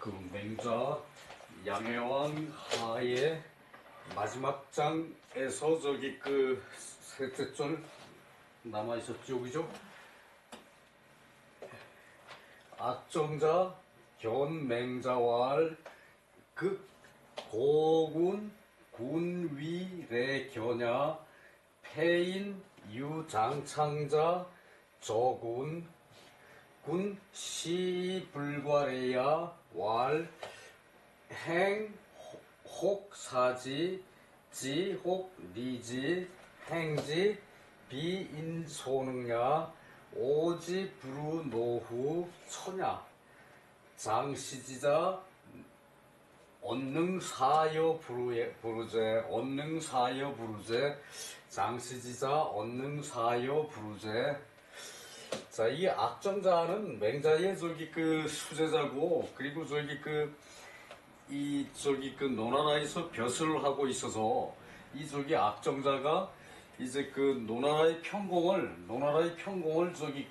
그 맹자 양해왕 하의 마지막 장에서 저기 그 셋째 절 남아 있었죠, 그죠? 악정자 견맹자왈 극 고군 군위래 겨냐 폐인 유장창자 저군 군 시불과래야 왈 행 혹사지 지 혹 리지 행지 비인소능야 오지 부루 노후 처냐 장시지자 언능사여 부르제 언능사여 부르제 장시지자 언능사여 부르제. 자, 이 악정자는 맹자의 저기 그 수제자고, 그리고 저기 노나라에서 벼슬을 하고 있어서 이 저기 악정자가 이제 그 노나라의 평공을 저기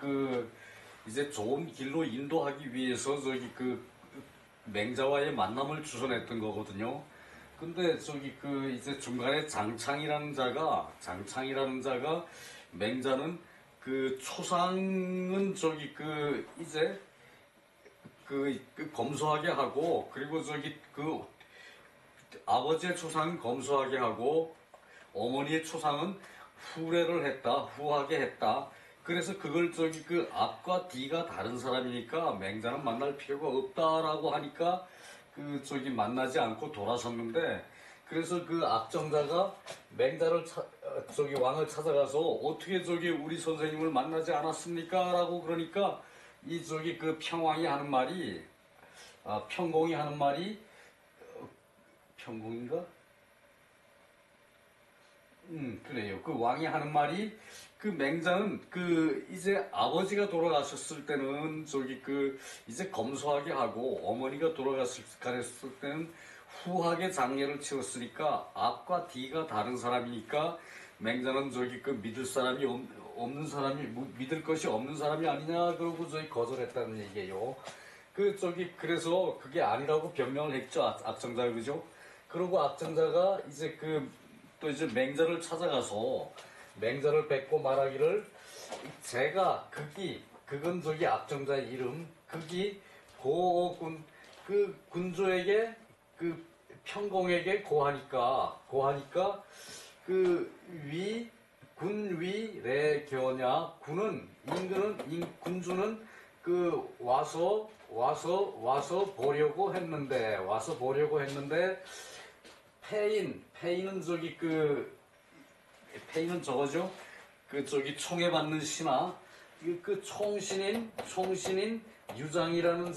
이제 좋은 길로 인도하기 위해서 저기 맹자와의 만남을 주선했던 거거든요. 근데 저기 이제 중간에 장창이라는 자가 맹자는 초상은 저기 이제 검소하게 하고, 그리고 저기 아버지의 초상은 검소하게 하고 어머니의 초상은 후하게 했다. 그래서 그걸 저기 앞과 뒤가 다른 사람이니까 맹자는 만날 필요가 없다라고 하니까 저기 만나지 않고 돌아섰는데, 그래서 악정자가 맹자를 저기 왕을 찾아가서 어떻게 저기 우리 선생님을 만나지 않았습니까? 라고 그러니까 이 저기 평왕이 하는 말이 평공이 하는 말이 평공인가? 그래요. 왕이 하는 말이 맹자는 이제 아버지가 돌아가셨을 때는 저기 이제 검소하게 하고 어머니가 돌아갔을 때는 후하게 장례를 치렀으니까 앞과 뒤가 다른 사람이니까 맹자는 저기 믿을 사람이 없는 사람이 믿을 것이 없는 사람이 아니냐 그러고 저기 거절했다는 얘기예요. 그래서 그게 아니라고 변명을 했죠, 악정자가. 그죠? 그러고 악정자가 이제 또 이제 맹자를 찾아가서 맹자를 뵙고 말하기를, 제가 그건 저기 악정자의 이름, 고군 군주에게 평공에게 고하니까 군위래 겨냐, 군주는 와서 보려고 했는데 폐인은 저기 폐인은 저거죠. 저기 총에 받는 신하, 총신인 유창이라는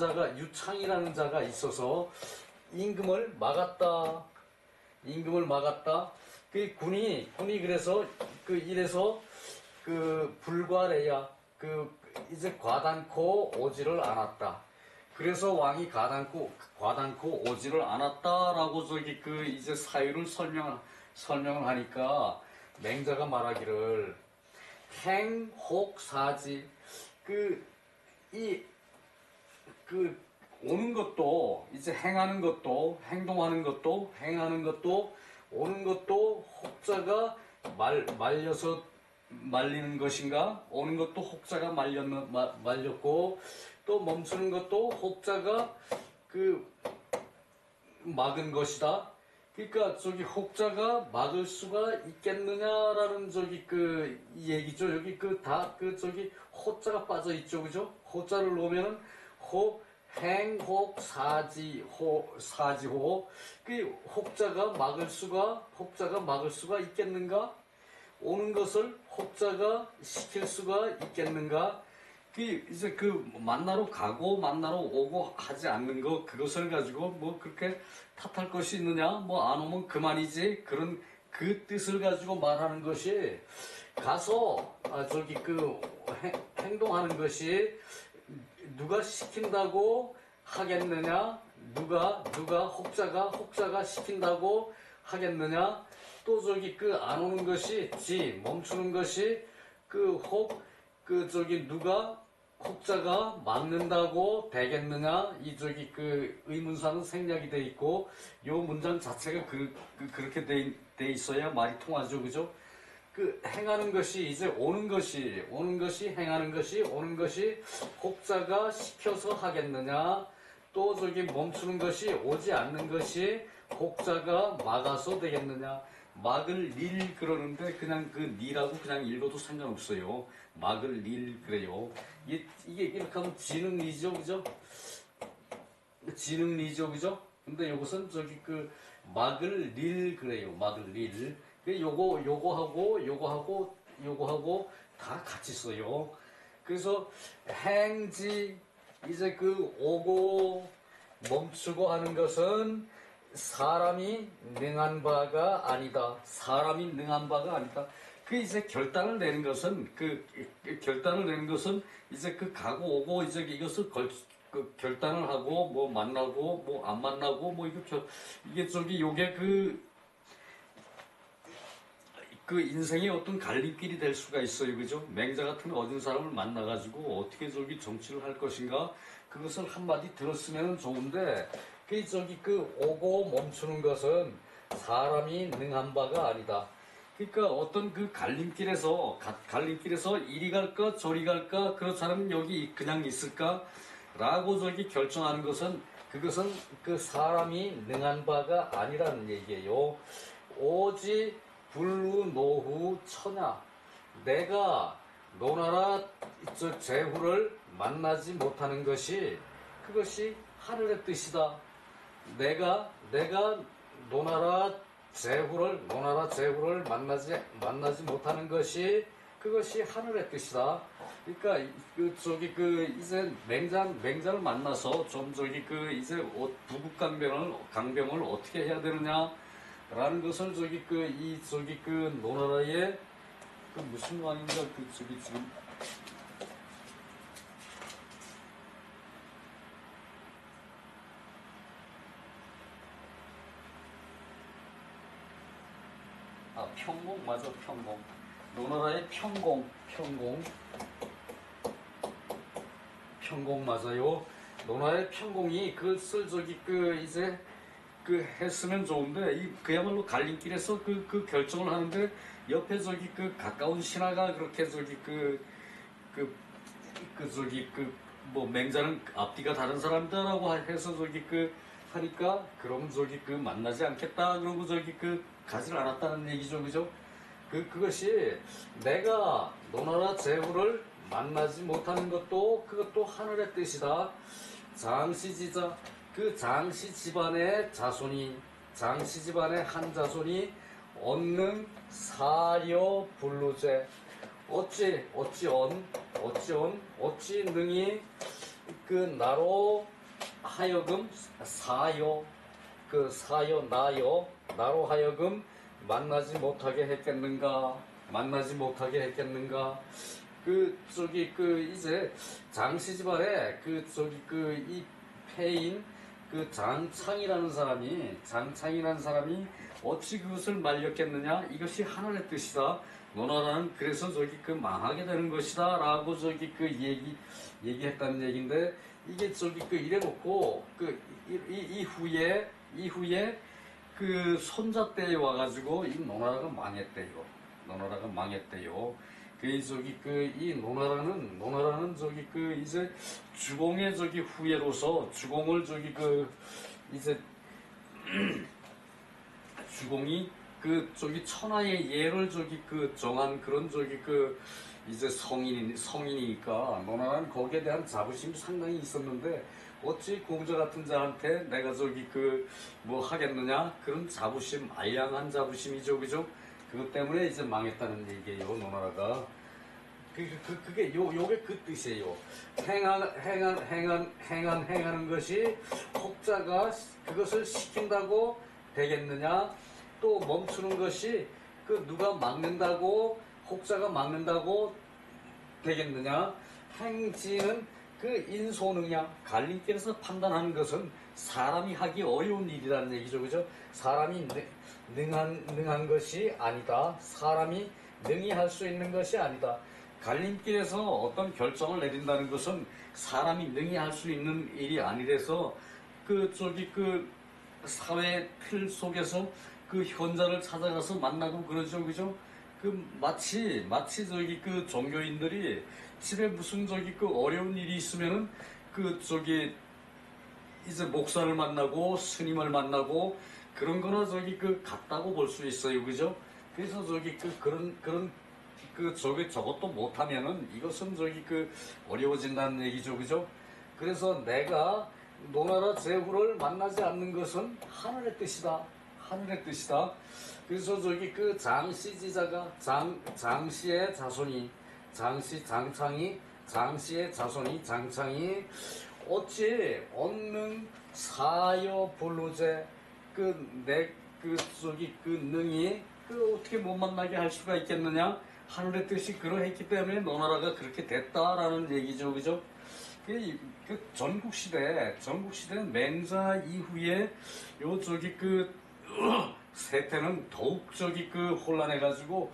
자가 있어서 임금을 막았다. 군이 그래서 이래서 불과래야 이제 과단코 오지를 않았다. 그래서 왕이 과단코 오지를 않았다라고 저기 이제 사유를 설명을 하니까 맹자가 말하기를 행혹사지 오는 것도 이제 행하는 것도 행동하는 것도 오는 것도 혹자가 말려서 말리는 것인가, 오는 것도 혹자가 말렸고 또 멈추는 것도 혹자가 막은 것이다. 그러니까 저기 혹자가 막을 수가 있겠느냐라는 저기 이 얘기죠. 여기 저기 호자가 빠져 있죠, 그죠? 호자를 놓으면은 사지호 혹자가 막을 수가 있겠는가? 오는 것을 혹자가 시킬 수가 있겠는가? 이제 만나러 오고 하지 않는 그것을 가지고 뭐 그렇게 탓할 것이 있느냐? 뭐 안 오면 그만이지. 그런 뜻을 가지고 말하는 것이, 가서 저기 행동하는 것이 누가 시킨다고 하겠느냐? 누가 혹자가 시킨다고 하겠느냐? 또 저기 안 오는 것이 멈추는 것이 저기 누가 혹자가 막는다고 되겠느냐? 이 저기 그 의문사는 생략이 돼 있고 요 문장 자체가 그렇게 돼 있어야 말이 통하죠, 그죠? 그 행하는 것이 이제 오는 것이 행하는 것이 오는 것이 혹자가 시켜서 하겠느냐? 또 저기 멈추는 것이 오지 않는 것이 혹자가 막아서 되겠느냐? 막을 릴 그러는데 그냥 그 니라고 그냥 읽어도 상관없어요. 막을 릴 그래요. 이게 이렇게 하면 지능리죠, 그죠? 지능리죠, 그죠? 근데 이것은 저기 그 막을 릴 그래요. 막을 릴. 요거하고 다 같이 써요. 그래서 행지 이제 그 오고 멈추고 하는 것은 사람이 능한 바가 아니다. 사람이 능한 바가 아니다. 그 이제 결단을 내는 것은 결단을 내는 것은 이제 그 가고 오고 이제 이것을 결단을 하고 뭐 만나고 뭐 안 만나고 뭐 이게 저기 요게 그 인생의 어떤 갈림길이 될 수가 있어요, 그죠? 맹자 같은 어진 사람을 만나가지고 어떻게 저기 정치를 할 것인가 그것을 한마디 들었으면 좋은데 그 오고 멈추는 것은 사람이 능한 바가 아니다. 그러니까 어떤 그 갈림길에서 이리 갈까 저리 갈까 그렇지 않으면 여기 그냥 있을까 라고 저기 결정하는 것은 그것은 그 사람이 능한 바가 아니라는 얘기예요. 오지 불루 노후 처냐. 내가 노나라 제후를 만나지 못하는 것이 그것이 하늘의 뜻이다. 내가 노나라 제후를 만나지 못하는 것이 그것이 하늘의 뜻이다. 그러니까 이제 맹자를 만나서 좀 이제 부국강병을 어떻게 해야 되느냐 라는 것을 노나라의 무슨 왕인가 지금 평공 맞아. 평공 노나라의 평공 맞아요. 노나라의 평공이 그것을 이제 했으면 좋은데 그야말로 갈림길에서 결정을 하는데 옆에 가까운 신하가 그렇게 뭐 맹자는 앞뒤가 다른 사람이다라고 해서 하니까 그럼 만나지 않겠다 그러고 가지를 않았다는 얘기죠, 그죠? 그것이 내가 노나라 제후를 만나지 못하는 그것도 하늘의 뜻이다. 장시지자 장시 집안의 한 자손이 얻는 사려 불루제 어찌 능히 나로 하여금 나로 하여금 만나지 못하게 했겠는가? 이제 장씨 집안에 이 폐인 장창이라는 사람이 어찌 그것을 말렸겠느냐? 이것이 하늘의 뜻이다. 노나라는 그래서 망하게 되는 것이다. 라고 얘기했다는 얘기인데, 이게 이래놓고, 이후에 손자 때에 와가지고 이 노나라가 망했대요. 이 노나라는 이제 주공의 후예로서 주공을 이제 주공이 천하의 예를 정한 그런 이제 성인이니까 노나라는 거기에 대한 자부심이 상당히 있었는데 어찌 공자 같은 자한테 내가 뭐 하겠느냐 그런 자부심 알량한 자부심이죠, 그죠? 그것 때문에 이제 망했다는 얘기예요, 노나라가. 요게 그 뜻이에요. 행하는 것이 혹자가 그것을 시킨다고 되겠느냐? 또 멈추는 것이 누가 막는다고 혹자가 막는다고 되겠느냐? 행지는 인소능냐? 갈림길에서 판단하는 것은 사람이 하기 어려운 일이라는 얘기죠, 그죠? 사람이 능한 것이 아니다. 사람이 능히 할 수 있는 것이 아니다. 갈림길에서 어떤 결정을 내린다는 것은 사람이 능히 할 수 있는 일이 아니라서 그 사회 틀 속에서 그 현자를 찾아가서 만나고 그러죠, 그죠? 마치 그 종교인들이 집에 무슨 그 어려운 일이 있으면은 이제 목사를 만나고 스님을 만나고 그런 거나 같다고 볼 수 있어요, 그죠? 그래서 저것도 못하면은 이것은 어려워진다는 얘기죠, 그죠? 그래서 내가 노나라 제후를 만나지 않는 것은 하늘의 뜻이다. 하늘의 뜻이다. 그래서 장씨지자가 장씨의 자손이 장씨의 자손이 장창이 어찌 언능 사여 불루제 능이 어떻게 못 만나게 할 수가 있겠느냐? 하늘의 뜻이 그러했기 때문에 노나라가 그렇게 됐다라는 얘기죠, 그죠? 전국시대는 맹자 이후에 세태는 더욱 혼란해가지고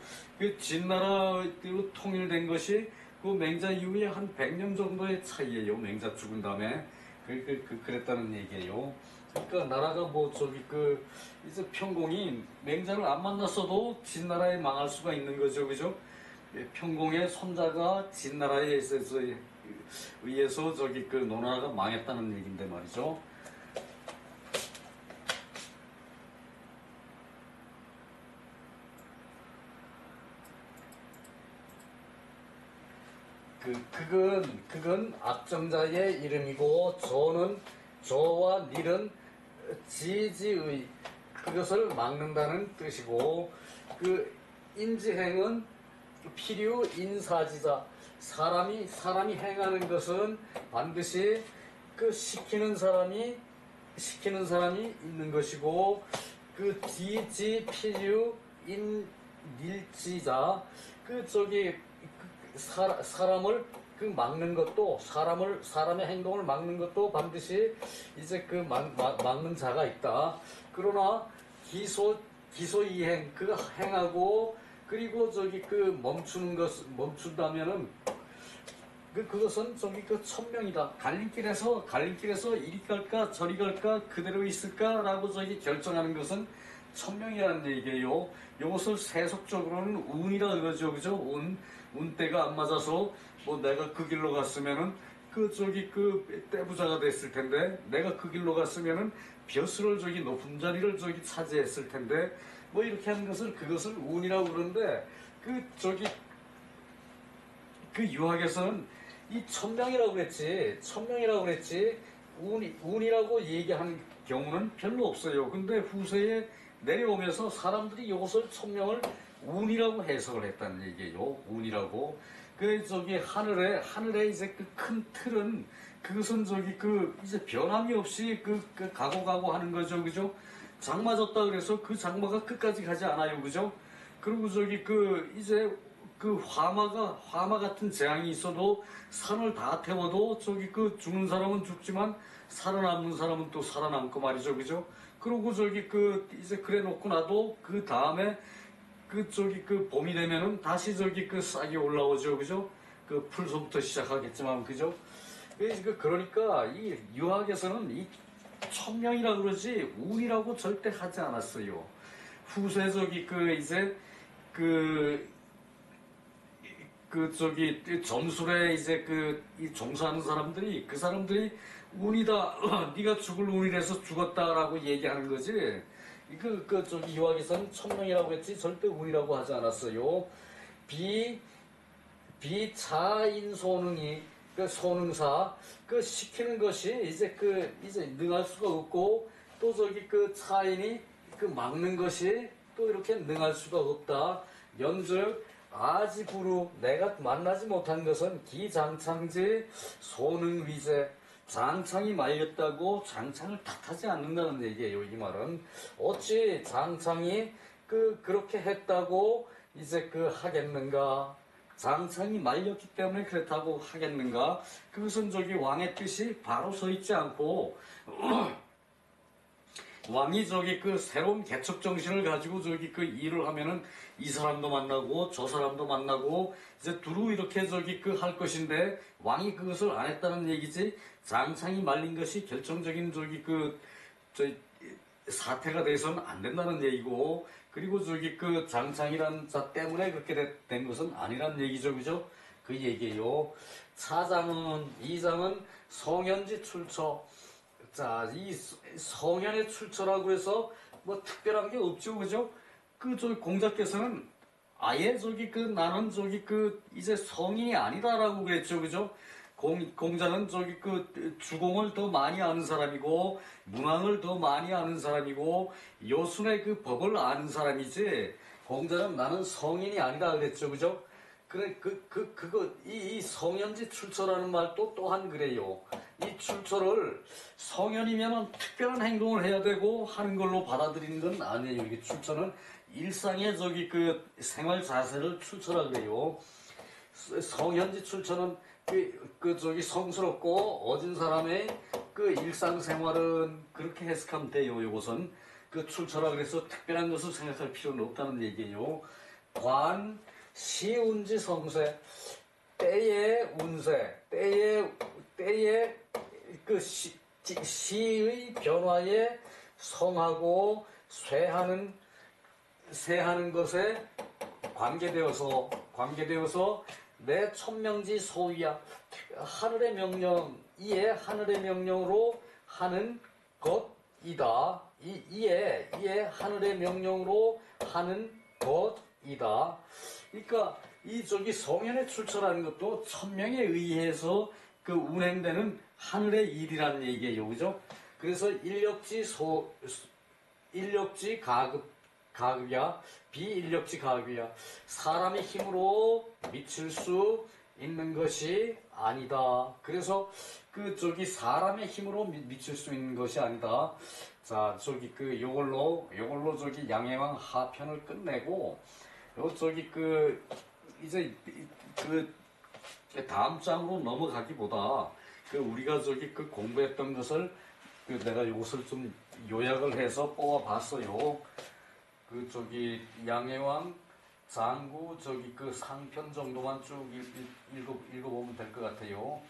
진나라로 통일된 것이 그 맹자 이후에 한 100년 정도의 차이예요. 맹자 죽은 다음에 그랬다는 얘기예요. 그러니까 나라가 이제 평공이 맹자를 안 만났어도 진나라에 망할 수가 있는 거죠, 그죠? 평공의 손자가 진나라에 의해서 노나라가 망했다는 얘기인데 말이죠. 그건 악정자의 이름이고 저와 닐은 지지의 그것을 막는다는 뜻이고 인지행은 필요 인사지자 사람이 행하는 것은 반드시 시키는 사람이 있는 것이고 지지 필요 인일지자 사람을 막는 것도 사람의 행동을 막는 것도 반드시 이제 막는 자가 있다. 그러나 기소이행 행하고 그리고 멈춘다면은 그것은 천명이다. 갈림길에서 이리 갈까 저리 갈까 그대로 있을까라고 결정하는 것은 천명이라는 얘기예요. 이것을 세속적으로는 운이라 그러죠, 그죠? 운때가 안 맞아서 내가 그 길로 갔으면은 떼부자가 됐을 텐데 내가 그 길로 갔으면은 벼슬을 높은 자리를 차지했을 텐데 이렇게 하는 그것을 운이라고 그러는데 유학에서는 이 천명이라고 그랬지 운이라고 얘기하는 경우는 별로 없어요. 근데 후세에 내려오면서 사람들이 이것을 천명을 운이라고 해석을 했다는 얘기예요. 운이라고. 하늘에 이제 큰 틀은 그것은 이제 변함이 없이 가고 하는 거죠. 그죠? 장 맞았다 그래서 그 장마가 끝까지 가지 않아요. 그죠? 그리고 이제 화마 같은 재앙이 있어도 산을 다 태워도 죽는 사람은 죽지만 살아남는 사람은 또 살아남고 말이죠. 그죠? 그리고 이제 그래 놓고 나도 그 다음에 봄이 되면은 다시 싹이 올라오죠. 그죠? 풀서부터 시작하겠지만, 그죠? 그러니까 이 유학에서는 이 천명이라고 그러지 운이라고 절대 하지 않았어요. 후세 이제 점술에 이제 이 종사하는 사람들이 운이다 네가 죽을 운이라서 죽었다라고 얘기하는 거지. 유학에서는 천명이라고 했지 절대 운이라고 하지 않았어요. 비차인소능이 소능사 시키는 것이 이제 능할 수가 없고 또 차인이 막는 것이 또 이렇게 능할 수가 없다. 연즉 아지부루 내가 만나지 못한 것은 기장창지 소능위제 장창이 말렸다고 장창을 탓하지 않는다는 얘기예요. 이 말은 어찌 장창이 그렇게 했다고 이제 하겠는가? 장창이 말렸기 때문에 그렇다고 하겠는가? 그것은 왕의 뜻이 바로 서 있지 않고 왕이 저기 그 새로운 개척 정신을 가지고 저기 그 일을 하면은 이 사람도 만나고 저 사람도 만나고 이제 두루 이렇게 저기 그 할 것인데 왕이 그것을 안 했다는 얘기지. 장창이 말린 것이 결정적인 저기 저 사태가 돼서는 안 된다는 얘기고, 그리고 저기 그 장창이란 자 때문에 그렇게 된 것은 아니란 얘기죠, 그죠? 그 얘기예요. 차장은 이장은 성현지 출처. 자, 이 성현의 출처라고 해서 뭐 특별한 게 없죠, 그죠? 그 저기 공자께서는 아예 저기 그 나는 저기 그 이제 성인이 아니다라고 그랬죠, 그죠? 공자는 저기 그 주공을 더 많이 아는 사람이고 문항을 더 많이 아는 사람이고 여순의 그 법을 아는 사람이지, 공자는 나는 성인이 아니다 그랬죠, 그죠? 그래 이 성현지 출처라는 말도 또한 그래요. 이 출처를 성현이면 특별한 행동을 해야 되고 하는 걸로 받아들이는 건 아니에요. 이게 출처는 일상의 저기 그 생활 자세를 출처라 그래요. 성현지 출처는 저기 성스럽고 어진 사람의 그 일상생활은 그렇게 해석하면 돼요. 이것은 그 출처라 그래서 특별한 것을 생각할 필요는 없다는 얘기예요. 관 시운지 성세, 때의 운세, 때의 그 시의 변화에 성하고 쇠하는 것에 관계되어서 내 천명지 소위야. 하늘의 명령, 이에 하늘의 명령으로 하는 것이다. 이에 하늘의 명령으로 하는 것이다. 그러니까 이 저기 성현의 출처라는 것도 천명에 의해서 그 운행되는 하늘의 일이라는 얘기예요, 그죠? 그래서 인력지 가급이야, 비인력지 가급이야. 사람의 힘으로 미칠 수 있는 것이 아니다. 그래서 그 저기 사람의 힘으로 미칠 수 있는 것이 아니다. 자, 저기 그 요걸로 저기 양해왕 하편을 끝내고 저기 그 이제 그 다음 장으로 넘어가기보다 그 우리가 저기 그 공부했던 것을 그 내가 이것을 좀 요약을 해서 뽑아봤어요. 그 저기 양해왕 장구 저기 그 상편 정도만 쭉 읽어보면 될 것 같아요.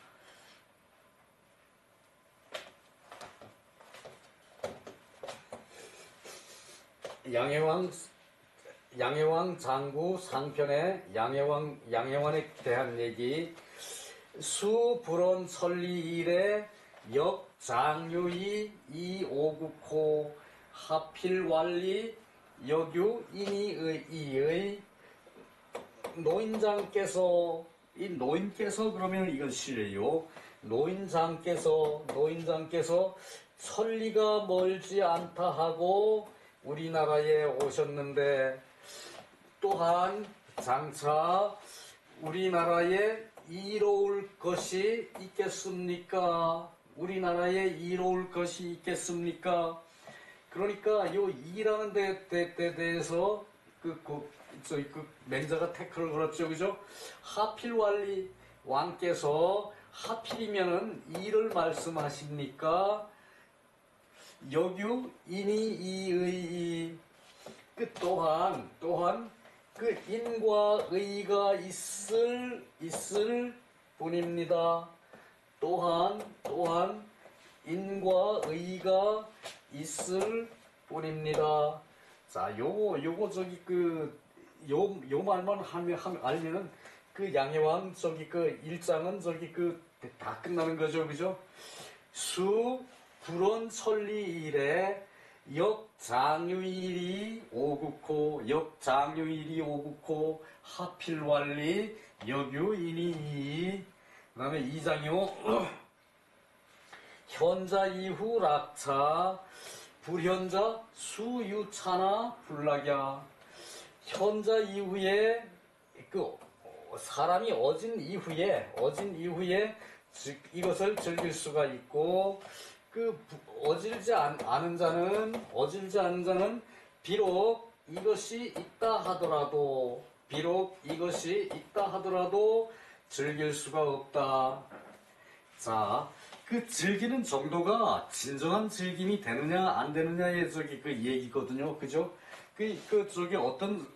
양해왕 장구 상편의 양해왕에 대한 얘기. 수불원 설리일에 역장유이 이오국호 하필완리 여규 인이의 노인장께서, 이 노인께서 그러면 이건 시래요. 노인장께서 천리가 멀지 않다 하고 우리나라에 오셨는데, 또한 장차 우리나라에 이로울 것이 있겠습니까? 우리나라에 이로울 것이 있겠습니까? 그러니까 요 이라는 데 대해서 저희 맹자가 태클을 걸었죠, 그죠? 하필완리, 왕께서 하필이면은 이를 말씀하십니까? 여규 인이 이의, 그 또한 그 인과 의가 있을 뿐입니다. 또한 인과 의가 있을 뿐입니다. 자, 요거 저기 요 말만 알면은 그 양해왕 저기 그 일장은 저기 다 끝나는 거죠, 그죠? 수 불원 천리일에 역장유일이 오국호 하필완리 여규인이. 그 다음에 이장요 현자 이후 락차 불현자 수유차나 불락야. 현자 이후에 그 사람이 어진 이후에 이것을 즐길 수가 있고, 그 어질지 않은 자는 비록 이것이 있다 하더라도 즐길 수가 없다. 자, 그 즐기는 정도가 진정한 즐김이 되느냐 안 되느냐의 그 얘기거든요. 그죠? 저기 어떤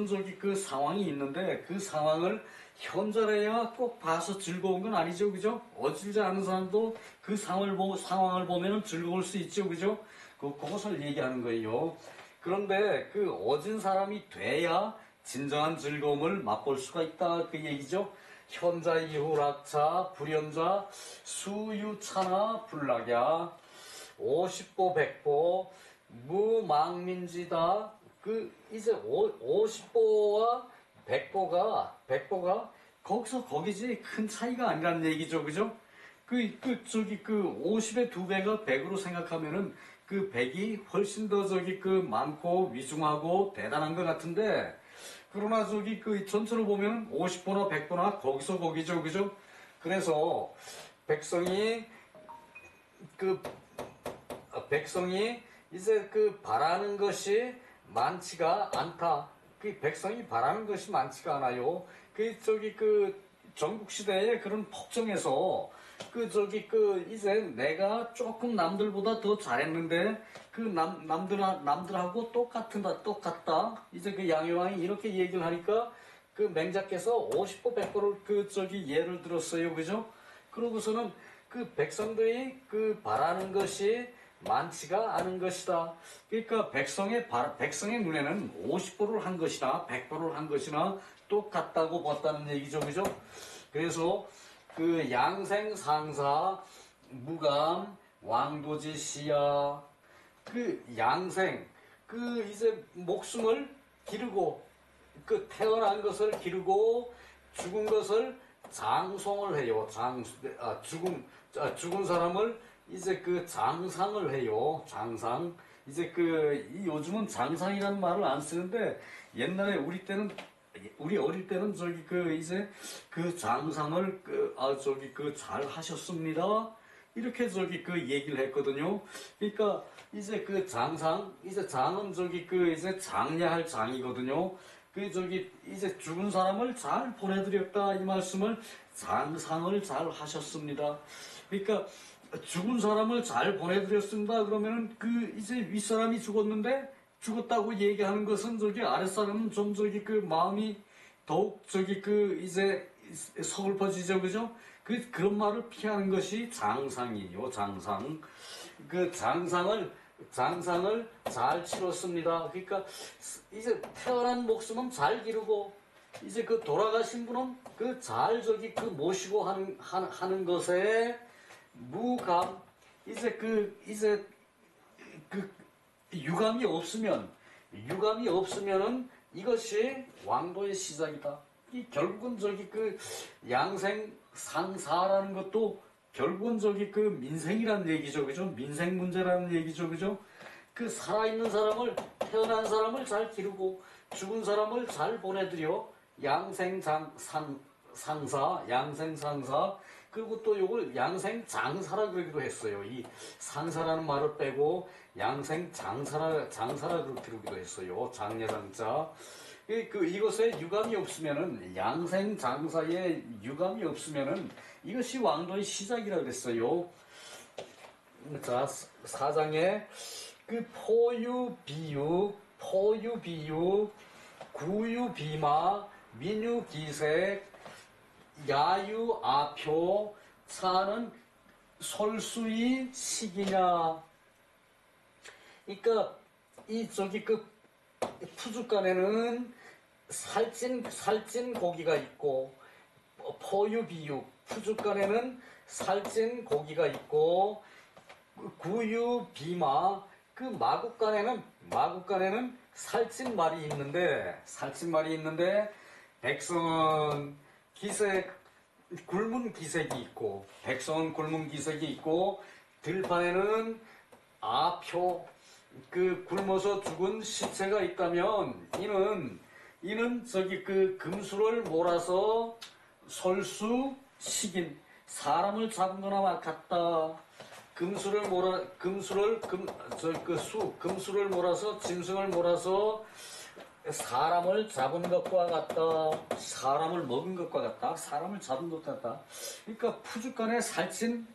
저기 그 상황이 있는데 그 상황을 현자래야 꼭 봐서 즐거운 건 아니죠. 그죠? 어질지 않은 사람도 그 상황을 보면 즐거울 수 있죠. 그죠? 그것을 얘기하는 거예요. 그런데 그 어진 사람이 돼야 진정한 즐거움을 맛볼 수가 있다. 그 얘기죠. 현자 이후락차 불현자 수유차나 불락야 50보 100보 무망민지다. 이제 50보와 100보가 거기지 큰 차이가 아니란 얘기죠. 그죠? 저기 50의 2배가 100으로 생각하면은 그 100이 훨씬 더 저기 많고 위중하고 대단한 것 같은데, 그러나 저기 전체로 보면 50보나 100보나 거기서 거기죠. 그죠? 그래서 백성이 이제 바라는 것이 많지가 않다. 백성이 바라는 것이 많지가 않아요. 전국시대에 그런 폭정에서 이제 내가 조금 남들보다 더 잘했는데 남들하고 똑같다. 이제 양효왕이 이렇게 얘기를 하니까 맹자께서 50보 100보를 예를 들었어요. 그죠? 그러고서는 백성들이 바라는 것이 많지가 않은 것이다. 그러니까 백성의 눈에는 50보를 한 것이나 100보를 한 것이나 똑같다고 봤다는 얘기죠. 그죠? 그래서 양생상사 무감 왕도지시야, 양생 이제 목숨을 기르고 태어난 것을 기르고 죽은 것을 장송을 해요. 죽은 사람을 이제 장상을 해요. 장상. 이제 요즘은 장상이라는 말을 안 쓰는데, 옛날에 우리 어릴 때는 이제 장상을 잘 하셨습니다. 이렇게 얘기를 했거든요. 그러니까 이제 이제 장은 이제 장례할 장이거든요. 이제 죽은 사람을 잘 보내드렸다, 이 말씀을 장상을 잘 하셨습니다. 그러니까 죽은 사람을 잘 보내드렸습니다. 그러면은 이제 윗사람이 죽었다고 얘기하는 것은 아랫사람은 좀 마음이 더욱 이제 서글퍼지죠. 그죠? 그런 말을 피하는 것이 장상이에요. 장상. 장상을 잘 치렀습니다. 그러니까 이제 태어난 목숨은 잘 기르고, 이제 돌아가신 분은 잘 모시고 하는 것에 무감, 이제 유감이 없으면은 이것이 왕도의 시작이다. 결국은 양생상사라는 것도 결국은 민생이라는 얘기죠. 그죠? 민생 문제라는 얘기죠. 그죠? 살아있는 사람을, 태어난 사람을 잘 기르고 죽은 사람을 잘 보내드려 양생상사. 그리고 또 이걸 양생장사라 그러기도 했어요. 이 상사라는 말을 빼고 양생장사라 그러기도 했어요. 장례장자. 이것에 유감이 없으면은, 양생장사에 유감이 없으면은 이것이 왕도의 시작이라 그랬어요. 자, 사장에 포유비유, 구유비마, 민유기색, 야유아표, 차는 솔수의 시기냐. 그러니까 푸죽간에는 살찐 고기가 있고, 포유비육, 푸죽간에는 살찐 고기가 있고, 구유비마, 마국간에는 살찐 말이 있는데 백성은 굶은 기색이 있고, 들판에는 아표, 굶어서 죽은 시체가 있다면 이는 금수를 몰아서 솔수 식인, 사람을 잡은 거나 같다. 금수를 몰아서 짐승을 몰아서 사람을 잡은 것과 같다. 사람을 먹은 것과 같다. 사람을 잡은 것 같다. 그러니까 푸죽간에 살찐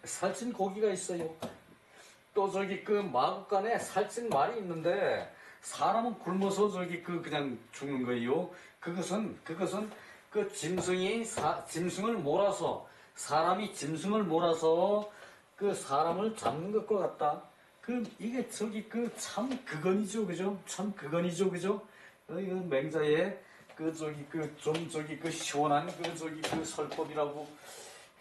고기가 있어요. 또 저기 그 마구간에 살찐 말이 있는데 사람은 굶어서 저기 그 그냥 죽는 거예요. 그것은 그 짐승을 몰아서 사람이 짐승을 몰아서 그 사람을 잡는 것과 같다. 그 이게 저기 그 참 그건이죠, 그죠? 참 그건이죠, 그죠? 이거 맹자의 그 저기 그 좀 저기 그 시원한 그 저기 그 설법이라고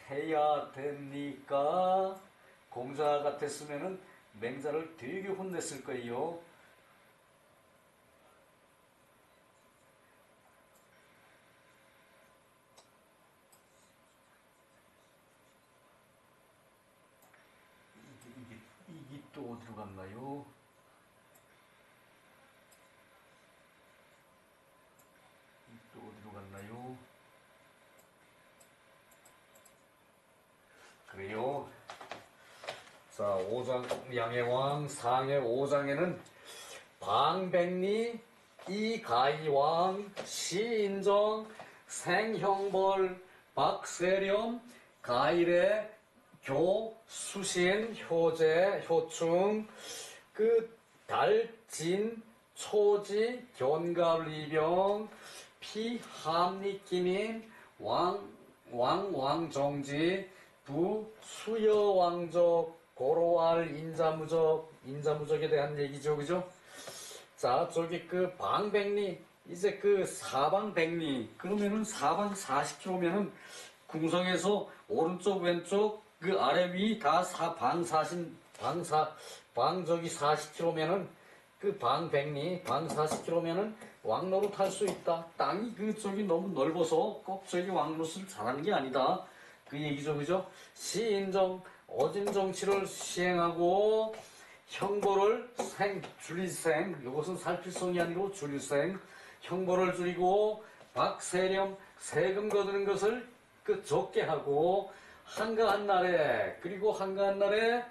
해야 됩니까? 공자 같았으면은 맹자를 되게 혼냈을 거예요. 이게 또 어디로 갔나요? 또 어디로 갔나요? 그래요. 자, 5장 양해왕 상해 5장에는 방백리 이가이왕 시인정 생형벌 박세렴 가일의 교 수신 효제 효충 그 달진 초지 견갑리병 피함리기민 왕정지 부 수여왕족 고로알 인자무적에 대한 얘기죠, 그죠? 자, 저기 그 방백리 이제 그 사방백리 그러면은 사방 40km면은 궁성에서 오른쪽 왼쪽 그 아래 위 다 방 저기 40km면은 그 방백리 방 40km면은 왕로로 탈 수 있다. 땅이 그 저기 너무 넓어서 꼭 저기 왕로를 잘하는 게 아니다. 그 얘기죠, 그죠? 시인정 어진 정치를 시행하고 형벌을 줄일생 이것은 살필성이 아니고 줄일생 형벌을 줄이고 박세렴 세금 거두는 것을 그 적게 하고 한가한 날에 그리고 한가한 날에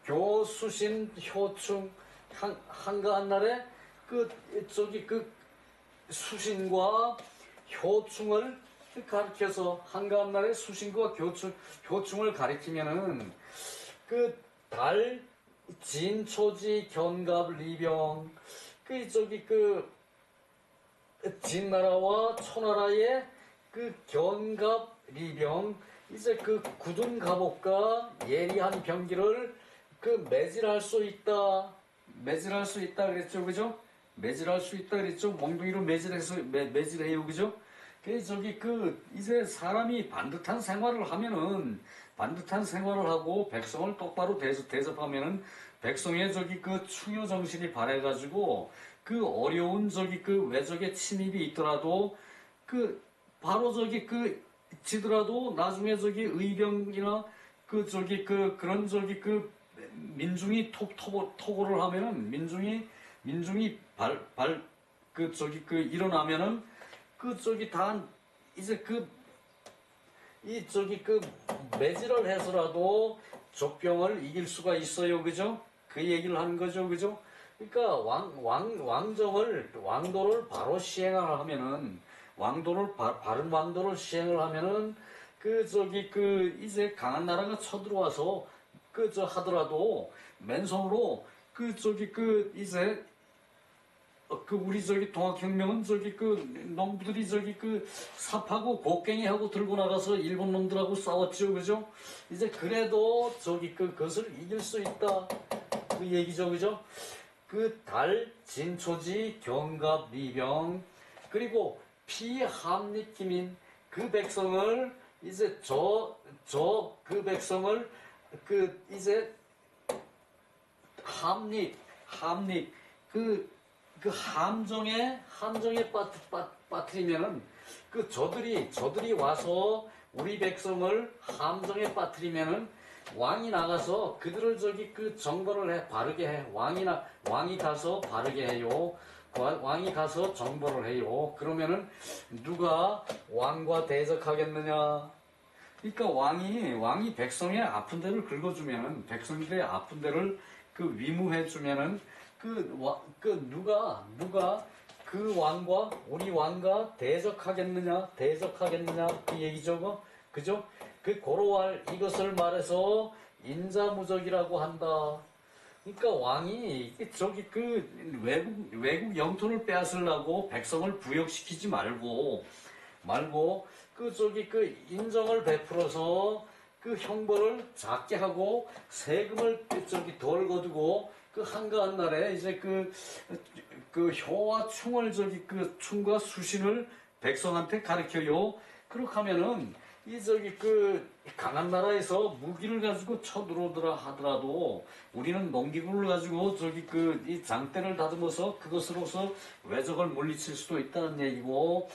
교수신 효충 한가한 날에 그 저기 그 수신과 효충을 가르쳐서 한가한 날에 수신과 효충을 가리키면은 그 달 진초지 견갑 리병 그 저기 그 진나라와 초나라의 그 견갑 리병 이제 그 굳은 갑옷과 예리한 병기를 그 매질할 수 있다 그랬죠, 그죠? 매질할 수 있다 그랬죠. 몽둥이로 매질해요, 그죠? 그 저기 그 이제 사람이 반듯한 생활을 하면은 반듯한 생활을 하고 백성을 똑바로 대접하면은 백성의 저기 그 충효 정신이 발해가지고 그 어려운 저기 그 외적의 침입이 있더라도 그 바로 저기 그 지더라도 나중에 저기 의병이나 그 저기 그 그런 저기 그 민중이 토고를 하면은 민중이 그 저기 그 일어나면은 그 저기 다 이제 그 이 저기 그 매질을 해서라도 적병을 이길 수가 있어요, 그죠? 그 얘기를 하는 거죠, 그죠? 그러니까 왕도를 바로 시행을 하면은 바른 왕도를 시행을 하면은 그 저기 그 이제 강한 나라가 쳐들어와서 그 저 하더라도 맨손으로 그 저기 그 이제 그 우리 저기 동학혁명은 저기 그 농부들이 저기 그 삽하고 곡괭이하고 들고 나가서 일본 놈들하고 싸웠죠, 그죠? 이제 그래도 저기 그것을 이길 수 있다 그 얘기죠, 그죠? 그 달 진초지 경갑 리병 그리고 피함리기민 그 백성을 이제 그 백성을 그 이제 함릭 그 함정에 빠뜨리면은 그 저들이 와서 우리 백성을 함정에 빠뜨리면은 왕이 나가서 그들을 저기 그 정벌을 해 바르게 해 왕이 가서 바르게 해요. 왕이 가서 정벌을 해요. 그러면은 누가 왕과 대적하겠느냐? 그러니까 왕이 백성의 아픈 데를 긁어주면은 백성들의 아픈 데를 그 위무해주면은 누가 그 왕과 우리 왕과 대적하겠느냐 그 얘기죠. 그죠? 그 고로할 이것을 말해서 인자무적이라고 한다. 그러니까 왕이 저기 그 외국 영토를 빼앗으려고 백성을 부역시키지 말고 그 저기 그 인정을 베풀어서 그 형벌을 작게 하고 세금을 저기 덜 거두고 그 한가한 날에 이제 그 효와 충을 저기 그 충과 수신을 백성한테 가르쳐요. 그렇게 하면은 이 저기 그 강한 나라에서 무기를 가지고 쳐들어오더라 하더라도 우리는 농기구를 가지고 저기 그 이 장대를 다듬어서 그것으로서 외적을 물리칠 수도 있다는 얘기고,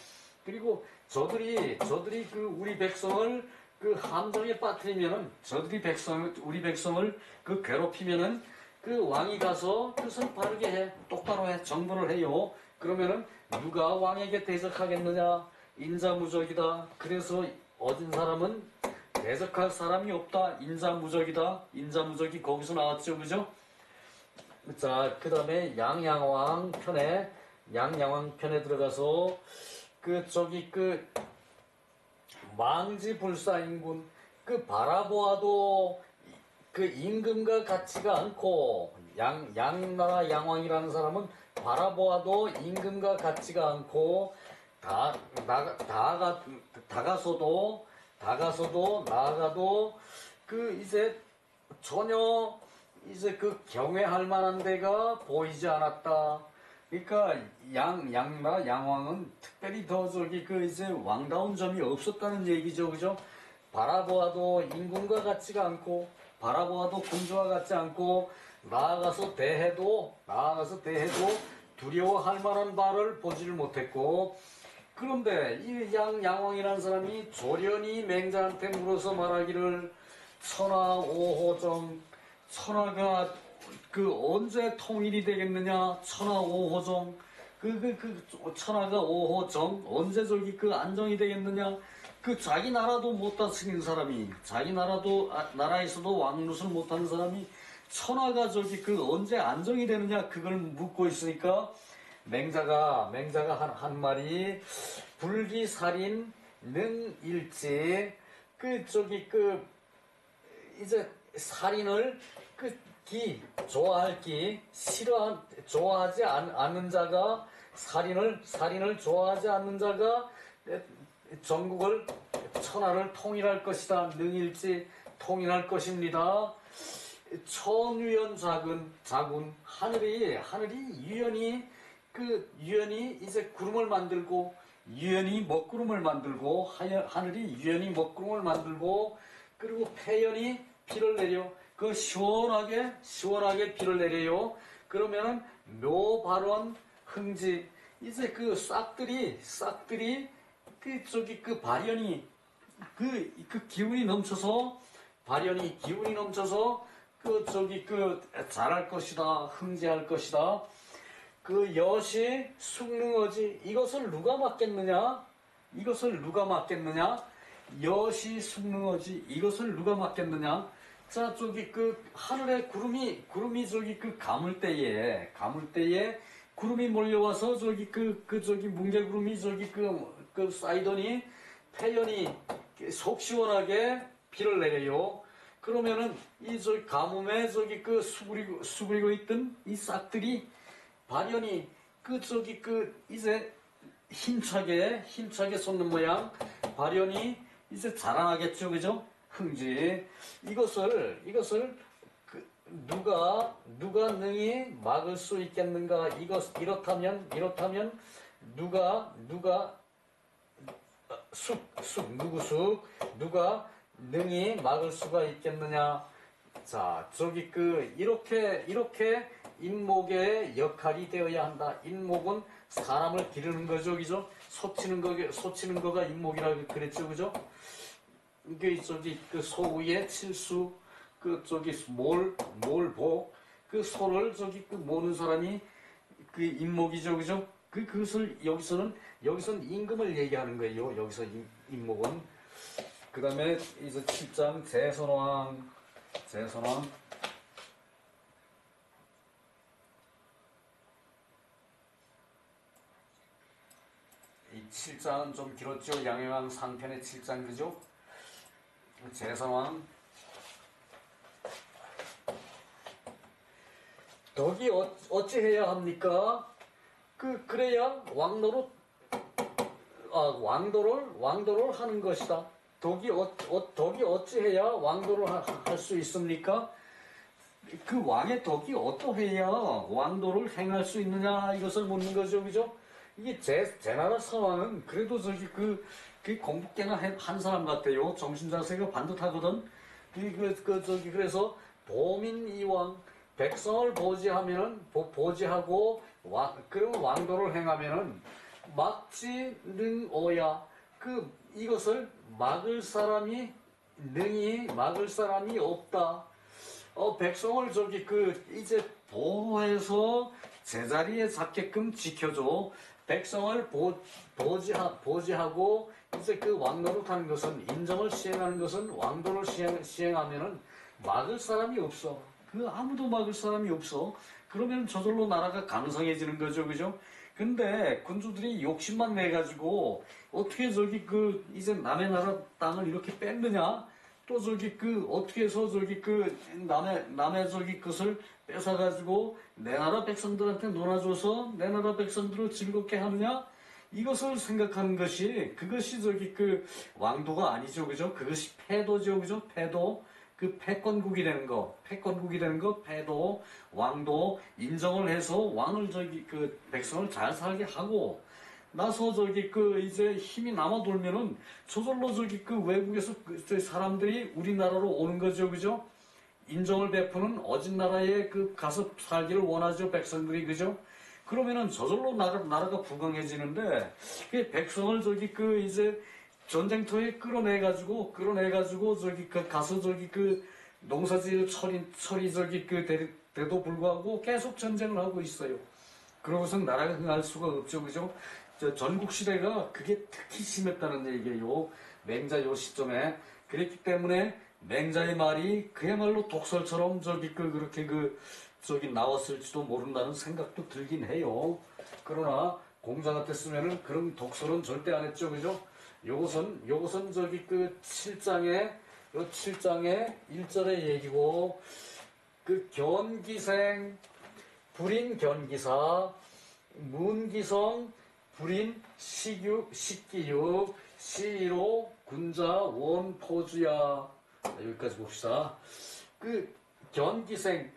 그리고 저들이 그 우리 백성을 그 함정에 빠뜨리면은 우리 백성을 그 괴롭히면은 그 왕이 가서 그것을 바르게 해, 똑바로 해, 정벌을 해요. 그러면은 누가 왕에게 대적하겠느냐? 인자무적이다. 그래서 얻은 사람은 대적할 사람이 없다. 인자무적이다. 인자무적이 거기서 나왔죠, 그죠? 자, 그 다음에 양양왕 편에 들어가서 그 저기 그 망지불사인군, 그 바라보아도 그 임금과 같지가 않고, 양나라 양왕이라는 사람은 바라보아도 임금과 같지가 않고, 나아가도 그 이제 전혀 이제 그 경외할 만한 데가 보이지 않았다. 그러니까 양나라 양왕은 특별히 더 저기 그 이제 왕다운 점이 없었다는 얘기죠, 그죠? 바라보아도 임금과 같지가 않고, 바라보아도 군주와 같지 않고, 나아가서 대해도 두려워할 만한 바를 보지를 못했고, 그런데 이 양왕이라는 사람이 조련이 맹자한테 물어서 말하기를, 천하 오호정, 천하가 그 언제 통일이 되겠느냐? 천하 오호정, 천하가 오호정, 언제 저기 그 안정이 되겠느냐? 그 자기 나라도 못 다스린 사람이, 자기 나라에서도 왕노릇을 못하는 사람이 천하가 저기 그 언제 안정이 되느냐? 그걸 묻고 있으니까 맹자가 한 말이, 불기살인 능일지, 그 저기 그 이제 살인을 좋아하지 않는 자가, 살인을 좋아하지 않는 자가 전국을, 천하를 통일할 것이다. 능일지 통일할 것입니다. 천유연 자군, 하늘이 유연히 이제 구름을 만들고, 유연히 먹구름을 만들고, 하늘이 유연히 먹구름을 만들고, 그리고 태연히 비를 내려, 그 시원하게 비를 내려요. 그러면은 묘발원 흥지, 이제 그 싹들이 그 저기 그 발연이 기운이 넘쳐서 그 저기 그 잘할 것이다, 흥지할 것이다. 그 여시 숙능어지, 이것을 누가 맡겠느냐? 여시 숙능어지, 이것을 누가 맡겠느냐? 자, 저기 그 하늘에 구름이 저기 그 가물 때에 구름이 몰려와서 저기 저기 뭉게구름이 저기 그 쌓이더니 태연이 속 시원하게 비를 내려요. 그러면은 이 저기 가뭄에 저기 그 수그리고 있던 이 싹들이 발연이 그 저기 그 이제 힘차게 솟는 모양, 발연이 이제 자라나겠죠, 그죠? 흥지, 이것을 그 누가 능히 막을 수 있겠는가? 이렇다면 누가 누가 능히 막을 수가 있겠느냐? 자, 저기 그 이렇게 인목의 역할이 되어야 한다. 인목은 사람을 기르는 거죠, 그죠? 소치는 거가 인목이라고 그랬죠, 그죠? 이게 저기 그 소위의 칠수, 그 저기 몰복, 그 소를 저기 그 모는 사람이 그 인목이죠, 그죠? 그것을 여기서는 임금을 얘기하는 거예요. 여기서 임목은. 그 다음에 이제 7장 재선왕. 이 7장은 좀 길었죠. 양해왕 상편의 7장 그죠? 제사왕 덕이 어찌해야 합니까? 그래야 왕도를 하는 것이다. 덕이 어찌해야 왕도를 할 수 있습니까? 그 왕의 덕이 어떠해야 왕도를 행할 수 있느냐 이것을 묻는 거죠, 그죠? 이게 제 나라 상황은 그래도 그 공부 꽤나 한 사람 같아요. 정신 자세가 반듯하거든. 그래서 도민 이왕 백성을 보지하고 그럼 왕도를 행하면은 막지 능오야 이것을 막을 사람이 없다. 백성을 이제 보호해서 제자리에 잡게끔 지켜줘. 백성을 보지하고 이제 그 왕노릇하는 것은 인정을 시행하는 것은 왕도를 시행하면은 막을 사람이 없어. 아무도 막을 사람이 없어. 그러면 저절로 나라가 강성해지는 거죠, 그죠? 근데 군주들이 욕심만 내가지고 어떻게 이제 남의 나라 땅을 이렇게 뺐느냐? 또 어떻게 해서 남의 것을 뺏어가지고 내 나라 백성들한테 놀아줘서 내 나라 백성들을 즐겁게 하느냐? 이것을 생각하는 그것이 왕도가 아니죠, 그죠? 그것이 패도죠, 그죠? 패도. 패권국이 되는 거, 패도, 왕도, 인정을 해서 왕을 백성을 잘 살게 하고, 나서 이제 힘이 남아 돌면은 저절로 외국에서 사람들이 우리나라로 오는 거죠, 그죠? 인정을 베푸는 어진 나라에 가서 살기를 원하죠, 백성들이, 그죠? 그러면은 저절로 나라가 부강해지는데, 백성을 이제 전쟁터에 끌어내가지고 가서 농사지을 철이 돼도 불구하고 계속 전쟁을 하고 있어요. 그러고선 나라가 흥할 수가 없죠, 그죠? 전국 시대가 그게 특히 심했다는 얘기예요. 맹자 요 시점에. 그랬기 때문에 맹자의 말이 그야말로 독설처럼 그렇게 나왔을지도 모른다는 생각도 들긴 해요. 그러나 공자 같았으면은 그런 독설은 절대 안 했죠, 그죠? 요것은 7장의 1절의 얘기고, 견기생 불인 견기사 문기성 불인 식기육 시로 군자 원포주야. 여기까지 봅시다. 견기생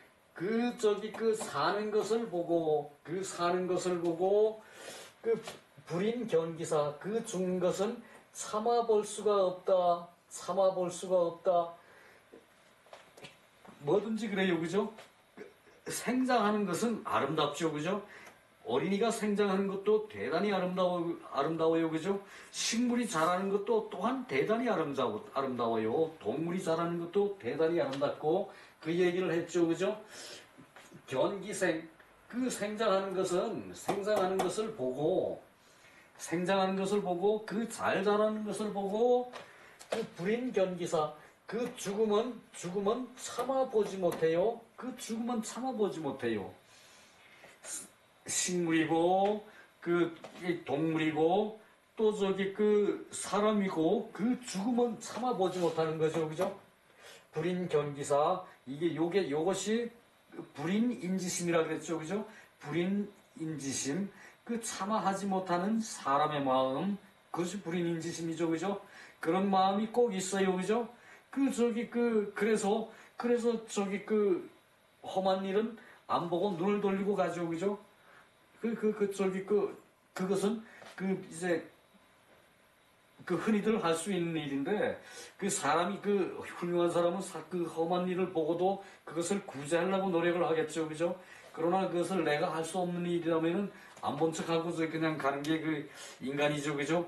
사는 것을 보고 불인 견기사 죽는 것은 참아볼 수가 없다. 뭐든지 그래요, 그죠? 생장하는 것은 아름답죠, 그죠? 어린이가 생장하는 것도 대단히 아름다워요, 그죠? 식물이 자라는 것도 또한 대단히 아름다워요. 동물이 자라는 것도 대단히 아름답고, 그 얘기를 했죠, 그죠? 견기생, 생장하는 것을 보고, 잘 자라는 것을 보고, 불인 견기사, 죽음은 참아보지 못해요. 식물이고, 동물이고, 또 사람이고, 죽음은 참아보지 못하는 거죠, 그죠? 불인 견기사, 요것이 불인 인지심이라 그랬죠, 그죠? 불인 인지심, 참아하지 못하는 사람의 마음, 그것이 불인 인지심이죠, 그죠? 그런 마음이 꼭 있어요, 그죠? 그래서 험한 일은 안 보고 눈을 돌리고 가죠, 그죠? 그것은 이제 흔히들 할 수 있는 일인데, 사람이 훌륭한 사람은 험한 일을 보고도 그것을 구제하려고 노력을 하겠죠, 그죠? 그러나 그것을 내가 할 수 없는 일이라면은 안 본 척하고 그냥 가는 게 인간이죠, 그죠?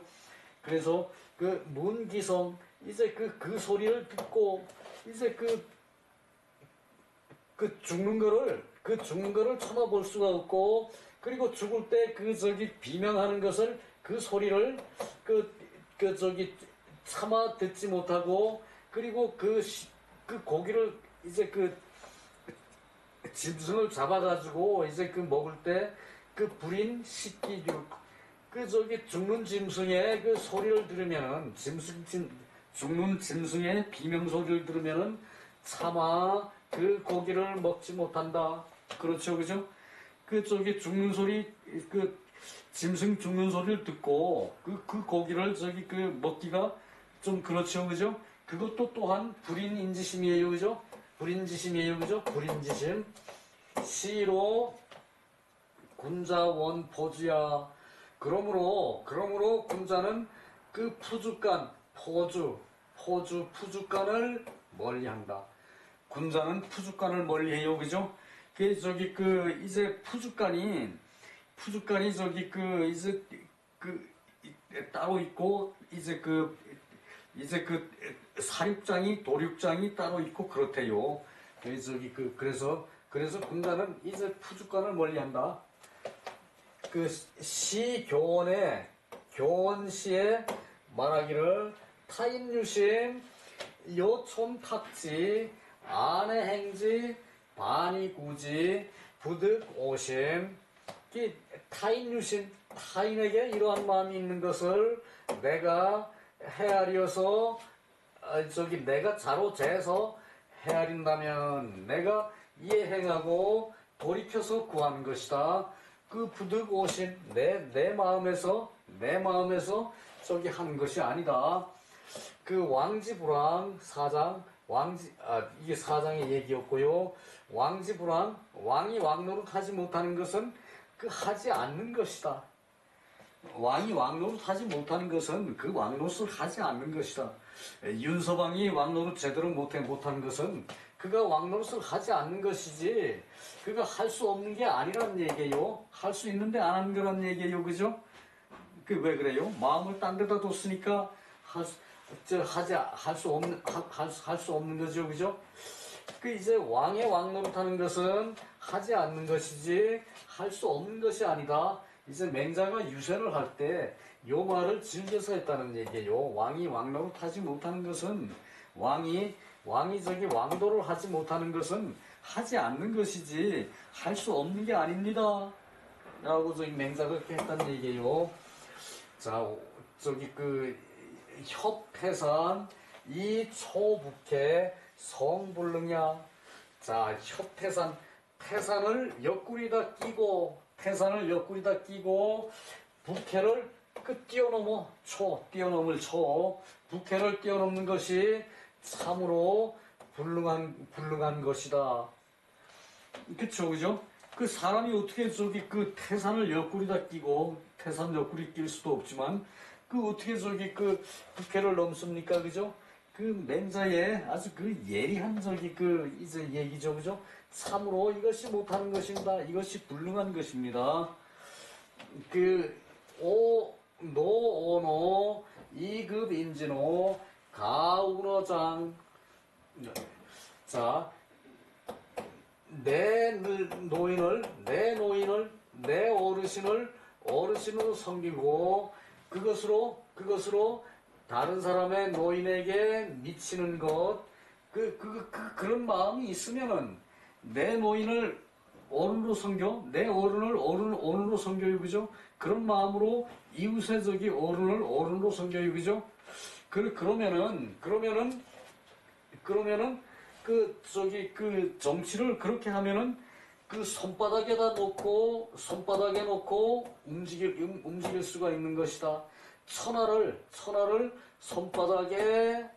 그래서 문기성, 이제 소리를 듣고, 이제 죽는 거를 참아볼 수가 없고, 그리고 죽을 때 비명하는 것을, 소리를 참아 듣지 못하고, 그리고 고기를 이제 짐승을 잡아가지고 이제 먹을 때 불인 식기류, 그 저기 죽는 짐승의 그 소리를 들으면은 죽는 짐승의 비명 소리를 들으면은 차마 그 고기를 먹지 못한다. 그렇죠, 그죠? 그 저기 죽는 소리 그 짐승 죽는 소리를 듣고 그 고기를 저기 그 먹기가 좀 그렇죠, 그죠? 그것도 또한 불인인지심이에요, 그죠? 불인지심이에요, 그죠? 불인지심. 시로 군자원 포주야. 그러므로 군자는 그 푸주간을 멀리한다. 군자는 푸주간을 멀리해요, 그죠? 그 저기 그 이제 푸주간이 저기 그 이제 그 따로 있고 이제 그 사육장이 도륙장이 따로 있고 그렇대요. 저기 그 그래서 군자는 이제 푸주간을 멀리한다. 그 교원시에 말하기를 타인유심 요촌탁지 안해행지 반이구지 부득오심. 타인유심, 타인에게 이러한 마음이 있는 것을 내가 헤아려서 내가 자로 재서 헤아린다면 내가 이해행하고 돌이켜서 구하는 것이다. 그 부득오심 내 마음에서 저기 하는 것이 아니다. 그 왕지불황 사장 이게 사장의 얘기였고요. 왕지불황 왕이 왕노릇 하지 못하는 것은 그 하지 않는 것이다. 왕이 왕노릇 하지 못하는 것은 그 왕노릇을 하지 않는 것이다. 윤서방이 왕노릇 제대로 못하는 것은 그가 왕노릇을 하지 않는 것이지 그가 할 수 없는 게 아니란 얘기예요. 할 수 있는데 안 하는 거란 얘기예요. 그죠? 그 왜 그래요? 마음을 딴 데다 뒀으니까 할 수 없는 거죠. 그죠? 그 이제 왕의 왕노릇 하는 것은 하지 않는 것이지 할 수 없는 것이 아니다. 이제 맹자가 유세를 할 때 요 말을 즐겨서 했다는 얘기예요. 왕이 왕노릇 하지 못하는 것은 왕이 저기 왕도를 하지 못하는 것은 하지 않는 것이지 할 수 없는 게 아닙니다. 라고 저기 맹자가 그렇게 했다는 얘기예요. 자, 저기 그 협태산 이 초북해 성불능야. 자, 협태산 태산을 옆구리다 끼고 북해를 뛰어넘을 북해를 뛰어넘는 것이 참으로 불능한 것이다. 그쵸, 그죠? 그 사람이 어떻게 저기 그 태산을 옆구리다 끼고 태산 옆구리 낄 수도 없지만 그 어떻게 저기 그 북해를 넘습니까, 그죠? 그 맹자의 아주 그 예리한 저기 그 이제 얘기죠, 그죠? 참으로 이것이 못하는 것입니다. 이것이 불능한 것입니다. 그 노오노 이급인진호 가운어장. 자, 내 어르신으로 섬기고 그것으로 다른 사람의 노인에게 미치는 것 그런 마음이 있으면은 내 노인을 어른으로 섬겨 내 어른을 어른으로 섬겨요, 그죠? 그런 마음으로 이웃의 저기 어른을 어른으로 섬겨요, 그죠? 그러면은 그 저기 그 정치를 그렇게 하면은 그 손바닥에 놓고 움직일 수가 있는 것이다. 천하를 손바닥에서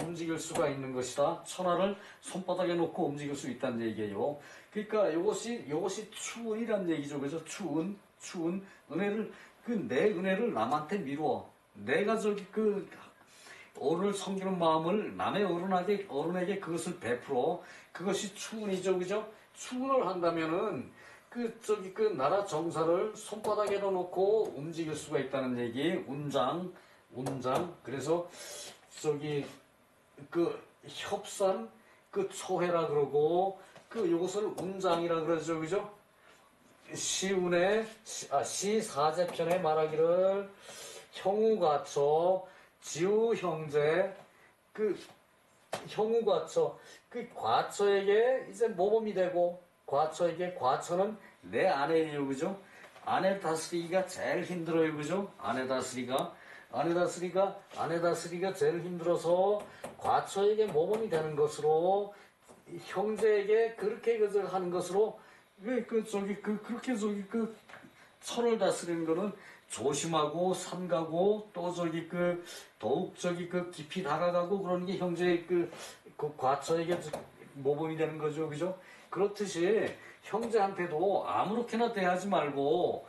움직일 수가 있는 것이다. 천하를 손바닥에 놓고 움직일 수 있다는 얘기예요. 그러니까 이것이 추은이란 얘기죠, 그죠? 추은 은혜를 내 은혜를 남한테 미루어 내가 저기 그 어른을 섬기는 마음을 남의 어른에게 그것을 베풀어 그것이 추은이죠, 그죠? 추은을 한다면은 그 나라 정사를 손바닥에다 놓고 움직일 수가 있다는 얘기. 운장. 그래서 저기 그 협산 초해라 그러고 요것을 운장이라 그러죠, 그죠? 시사제편에 말하기를 형우가처 지우형제 형우과처 과처에게 이제 모범이 되고 과처는 내 아내예요, 그죠? 아내 다스리기가 제일 힘들어요, 그죠? 아내 다스리기가 제일 힘들어서 과처에게 모범이 되는 것으로 형제에게 그렇게 그저 하는 것으로 그렇게 서로를 다스리는 거는 조심하고 삼가고 또 더욱 깊이 다가가고 그러는 게 형제의 그 과처에게 모범이 되는 거죠, 그죠? 그렇듯이 형제한테도 아무렇게나 대하지 말고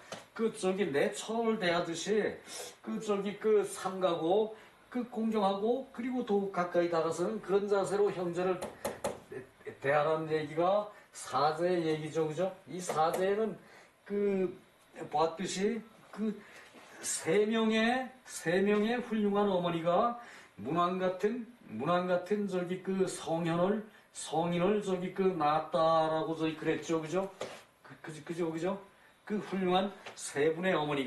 내 처를 대하듯이 삼가고 공경하고 그리고 더욱 가까이 다가서는 그런 자세로 형제를 대하라는 얘기가 사제의 얘기죠, 그죠? 이 사제는 봤듯이 세 명의 훌륭한 어머니가 문왕 같은 성인을 낳았다라고 그랬죠, 그죠? 그죠? 그 훌륭한 세 분의 어머니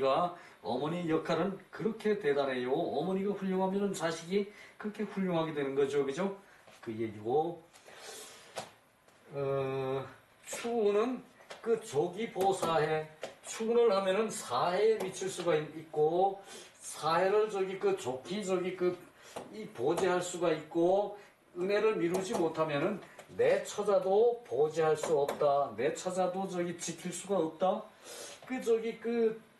역할은 그렇게 대단해요. 어머니가 훌륭하면 자식이 그렇게 훌륭하게 되는 거죠, 그죠? 그 얘기고, 추우는 조기보사해. 추운을 하면은 사해에 미칠 수가 있고, 사해를 좋기 이 보지할 수가 있고, 은혜를 미루지 못하면은 내 처자도 보지할 수 없다. 내 처자도 지킬 수가 없다.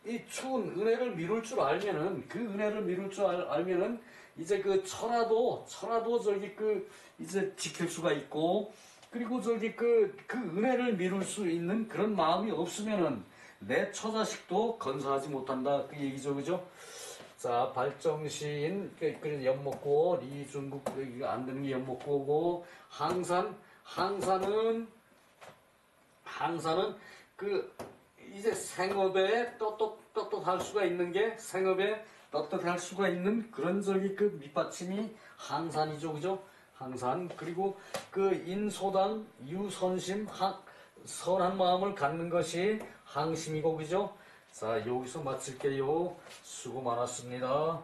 이 추운 은혜를 미룰 줄 알면은, 이제 처라도 이제 지킬 수가 있고, 그리고 그 은혜를 미룰 수 있는 그런 마음이 없으면은 내 처자식도 건사하지 못한다. 그 얘기죠, 그죠? 자, 발정시인, 연목고, 리중국, 안 되는 게 연목고고, 항산은 이제 생업에 떳떳할 수가 있는 그런 밑받침이 항산이죠, 그죠? 항산. 그리고 인소당, 유선심, 선한 마음을 갖는 것이 항심이고, 그죠? 자, 여기서 마칠게요. 수고 많았습니다.